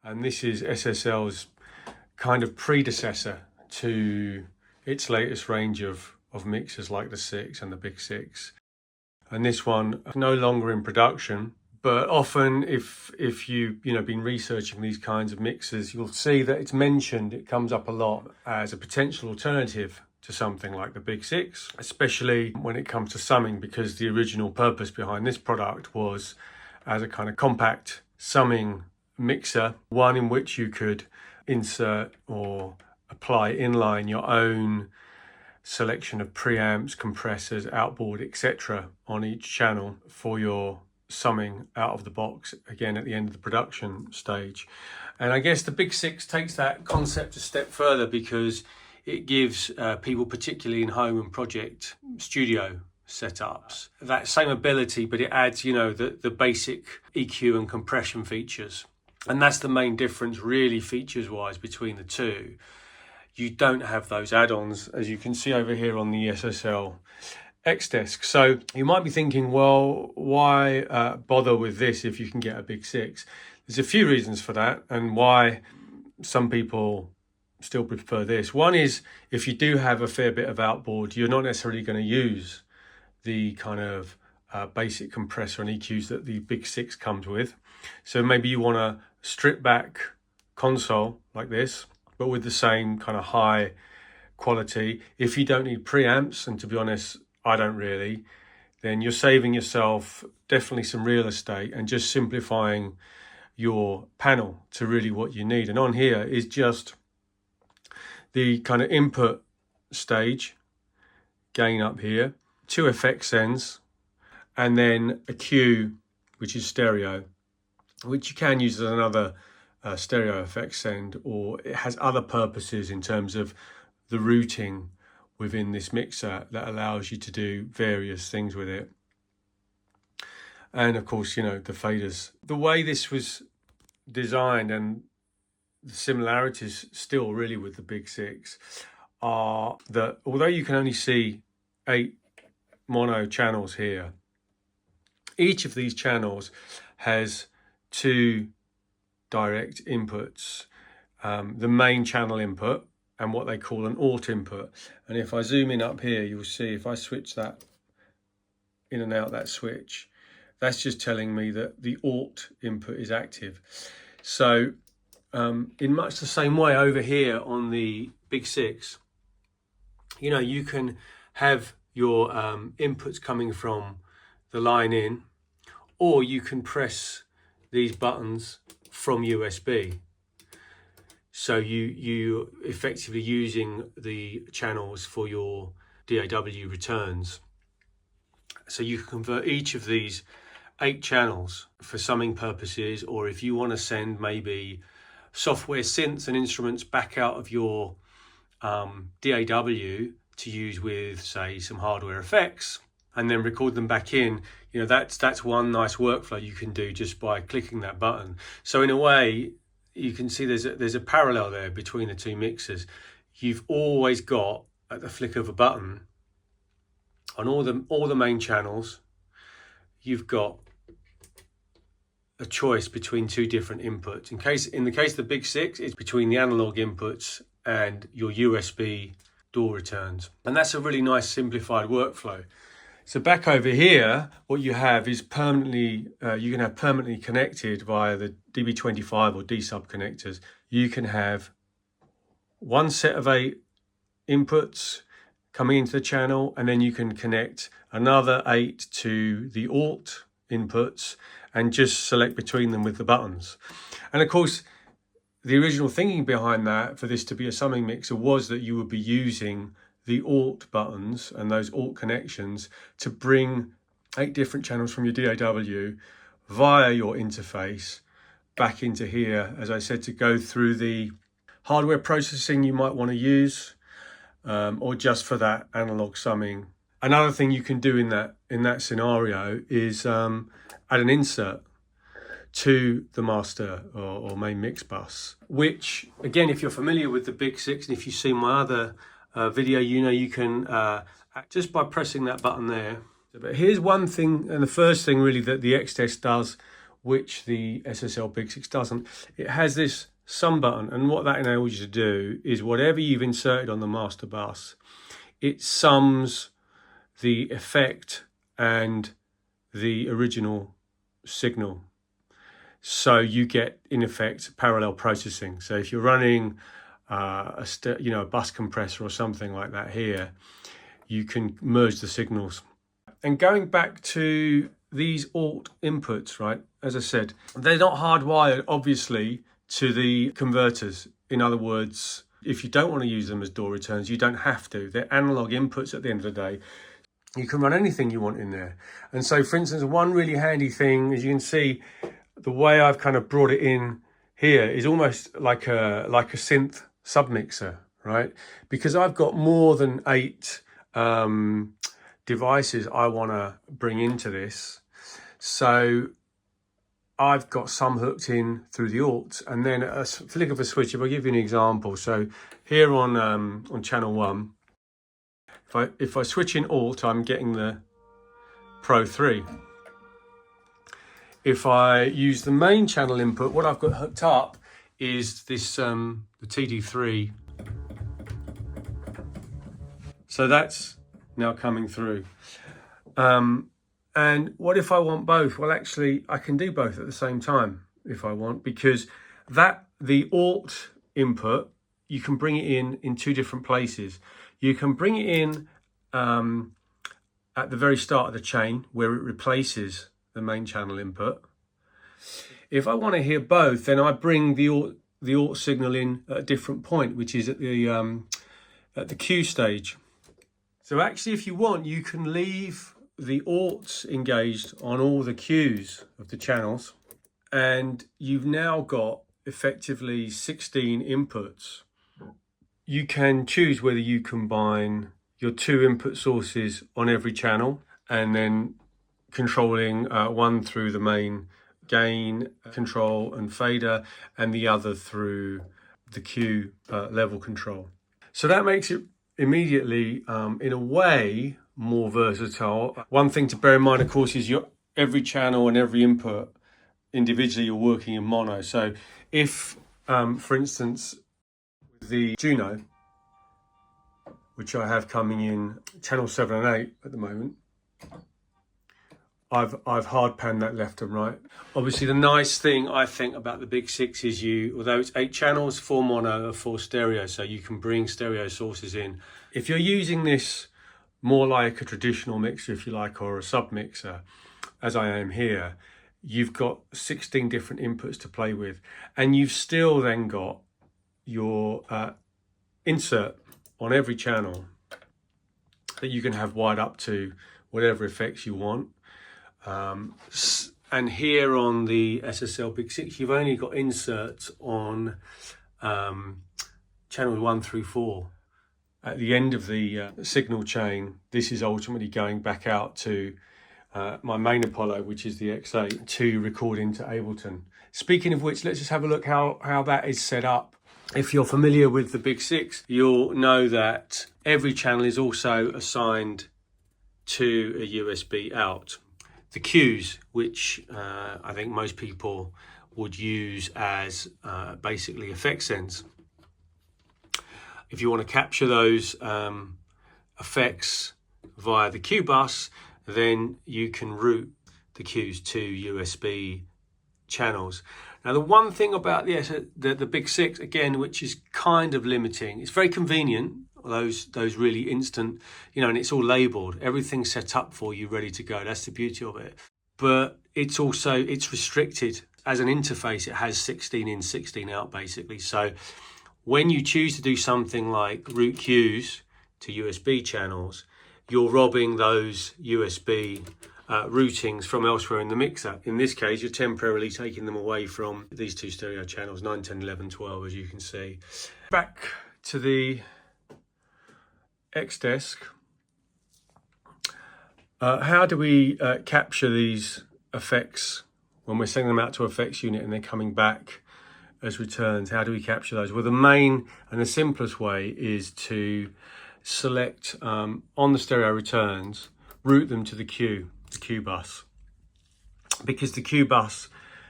And this is SSL's kind of predecessor to its latest range of mixers like the 6 and the Big Six. And this one no longer in production, but often if you've been researching these kinds of mixers, you'll see that it's mentioned, it comes up a lot as a potential alternative to something like the Big Six, especially when it comes to summing, because the original purpose behind this product was as a kind of compact summing mixer, one in which you could insert or apply inline your own selection of preamps, compressors, outboard, etc. on each channel for your summing out of the box, again at the end of the production stage. And I guess the Big Six takes that concept a step further because it gives people, particularly in home and project studio setups, that same ability, but it adds, the basic EQ and compression features. And that's the main difference really features-wise between the two. You don't have those add-ons, as you can see over here on the SSL X-Desk. So you might be thinking, well, why bother with this if you can get a Big Six? There's a few reasons for that and why some people still prefer this. One is if you do have a fair bit of outboard, you're not necessarily going to use the kind of basic compressor and EQs that the Big Six comes with. So maybe you want a strip back console like this, but with the same kind of high quality. If you don't need preamps, and to be honest, I don't really, then you're saving yourself definitely some real estate and just simplifying your panel to really what you need. And on here is just the kind of input stage, gain up here, 2 effects sends, and then a Q, which is stereo, which you can use as another stereo effect send, or it has other purposes in terms of the routing within this mixer that allows you to do various things with it. And of course, the faders. The way this was designed and the similarities still really with the Big Six are that although you can only see 8 mono channels here, each of these channels has 2 direct inputs, the main channel input and what they call an alt input. And if I zoom in up here, you'll see if I switch that in and out, that switch, that's just telling me that the alt input is active. So in much the same way over here on the Big Six, you can have your inputs coming from the line in, or you can press these buttons from USB. So you effectively using the channels for your DAW returns. So you can convert each of these 8 channels for summing purposes, or if you want to send maybe software synths and instruments back out of your DAW to use with, say, some hardware effects, and then record them back in, that's one nice workflow you can do just by clicking that button. So in a way, you can see there's a parallel there between the 2 mixers. You've always got, at the flick of a button, on all the main channels, you've got a choice between 2 different inputs. In the case of the Big Six, it's between the analog inputs and your USB DAW returns. And that's a really nice simplified workflow. So back over here, what you have is permanently, you can have permanently connected via the DB25 or D-sub connectors. You can have one set of 8 inputs coming into the channel, and then you can connect another 8 to the alt inputs and just select between them with the buttons. And of course, the original thinking behind that, for this to be a summing mixer, was that you would be using the alt buttons and those alt connections to bring 8 different channels from your DAW via your interface back into here, as I said, to go through the hardware processing you might want to use, or just for that analog summing. Another thing you can do in that scenario is add an insert to the master or main mix bus, which again, if you're familiar with the Big Six and if you've seen my other video, you can just by pressing that button there. But here's one thing, and the first thing really that the X-Desk does which the SSL Big Six doesn't. It has this sum button, and what that enables you to do is whatever you've inserted on the master bus, it sums the effect and the original signal. So you get, in effect, parallel processing. So if you're running a bus compressor or something like that here, you can merge the signals. And going back to these alt inputs, right, as I said, they're not hardwired, obviously, to the converters. In other words, if you don't want to use them as door returns, you don't have to. They're analog inputs at the end of the day. You can run anything you want in there. And so, for instance, one really handy thing, as you can see, the way I've kind of brought it in here is almost like a synth submixer, right? Because I've got more than 8 devices I want to bring into this. So I've got some hooked in through the alt, and then a flick of a switch. If I give you an example, so here on channel 1, if I switch in alt, I'm getting the Pro 3. If I use the main channel input, what I've got hooked up is this the TD3. So that's now coming through. And what if I want both? Well, actually, I can do both at the same time if I want, because the alt input, you can bring it in 2 different places. You can bring it in at the very start of the chain where it replaces the main channel input. If I want to hear both, then I bring the alt signal in at a different point, which is at the Q stage. So actually, if you want, you can leave the alts engaged on all the Qs of the channels, and you've now got effectively 16 inputs. You can choose whether you combine your 2 input sources on every channel and then controlling one through the main gain control and fader, and the other through the Q level control. So that makes it immediately, in a way, more versatile. One thing to bear in mind, of course, is every channel and every input individually, you're working in mono. So if, for instance, with the Juno, which I have coming in channel 7 and 8 at the moment, I've hard panned that left and right. Obviously, the nice thing I think about the Big Six is although it's 8 channels, 4 mono, 4 stereo, so you can bring stereo sources in. If you're using this more like a traditional mixer, if you like, or a sub mixer, as I am here, you've got 16 different inputs to play with, and you've still then got your insert on every channel that you can have wired up to whatever effects you want. And here on the SSL Big Six, you've only got inserts on channels 1 through 4. At the end of the signal chain, this is ultimately going back out to my main Apollo, which is the X8, to record into Ableton. Speaking of which, let's just have a look how that is set up. If you're familiar with the Big Six, you'll know that every channel is also assigned to a USB out. The Qs, which I think most people would use as basically effect sends. If you want to capture those effects via the Q bus, then you can route the Qs to USB channels. Now, the one thing about the Big Six, again, which is kind of limiting, it's very convenient, those really instant, and it's all labeled. Everything's set up for you, ready to go. That's the beauty of it. But it's restricted. As an interface, it has 16 in, 16 out, basically. So when you choose to do something like route Qs to USB channels, you're robbing those USB routings from elsewhere in the mixer. In this case, you're temporarily taking them away from these 2 stereo channels, 9, 10, 11, 12, as you can see. Back to the X-Desk. How do we capture these effects when we're sending them out to effects unit and they're coming back as returns? How do we capture those? Well, the main and the simplest way is to select on the stereo returns, route them to the Q bus, because the Q bus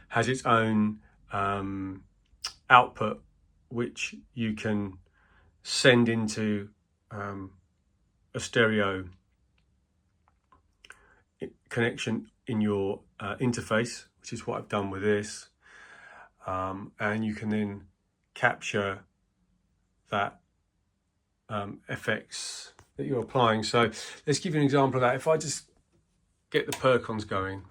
has its own output, which you can send into a stereo connection in your interface, which is what I've done with this. And you can then capture that FX that you're applying. So let's give you an example of that. If I just get the Percons going,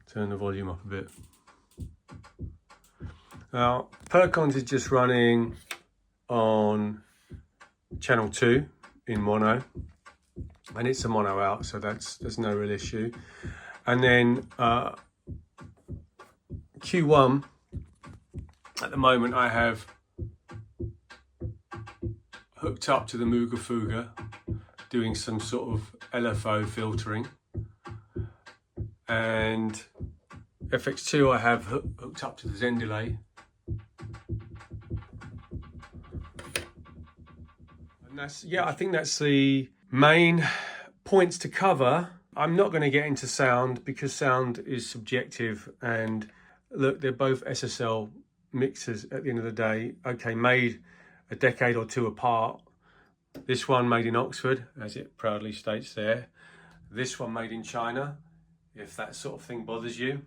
turn the volume up a bit. Now, Percons is just running on channel 2 in mono, and it's a mono out, so there's no real issue. And then Q1, at the moment I have hooked up to the Muga Fuga, doing some sort of LFO filtering, and FX2 I have hooked up to the Zen delay. And that's, yeah, I think that's the main points to cover. I'm not going to get into sound because sound is subjective, and look, they're both SSL mixers at the end of the day. Okay, made a decade or two apart. This one made in Oxford, as it proudly states there. This one made in China, if that sort of thing bothers you.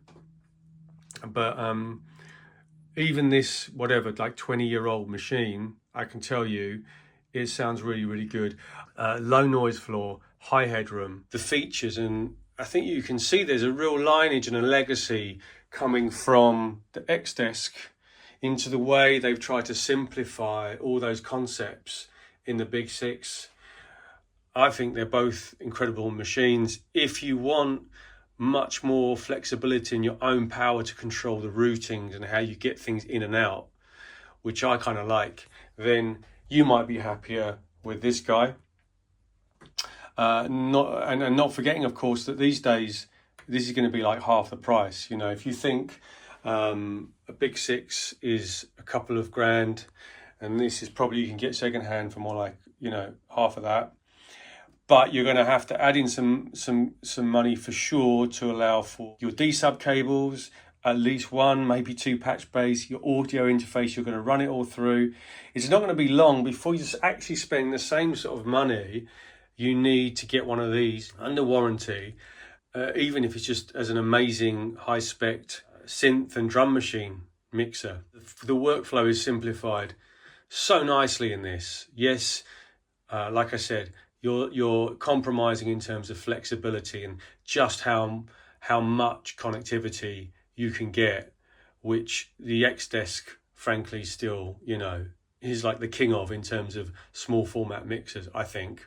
But even this, whatever, like 20-year-old machine, I can tell you, it sounds really, really good. Low noise floor, high headroom, the features, and I think you can see there's a real lineage and a legacy coming from the X-Desk into the way they've tried to simplify all those concepts in the Big Six. I think they're both incredible machines. If you want much more flexibility in your own power to control the routings and how you get things in and out, which I kind of like, then you might be happier with this guy. Not forgetting, of course, that these days this is going to be like half the price. You know, if you think a Big Six is a couple of grand, and this is probably, you can get second hand for more like, you know, half of that. But you're going to have to add in some money for sure to allow for your D-sub cables, at least one, maybe two patch bays, your audio interface, you're going to run it all through. It's not going to be long before you actually spend the same sort of money you need to get one of these under warranty, even if it's just as an amazing high-spec synth and drum machine mixer. The workflow is simplified so nicely in this. Yes, like I said, you're compromising in terms of flexibility and just how much connectivity you can get, which the X-Desk, frankly, still, you know, is like the king of in terms of small format mixers, I think.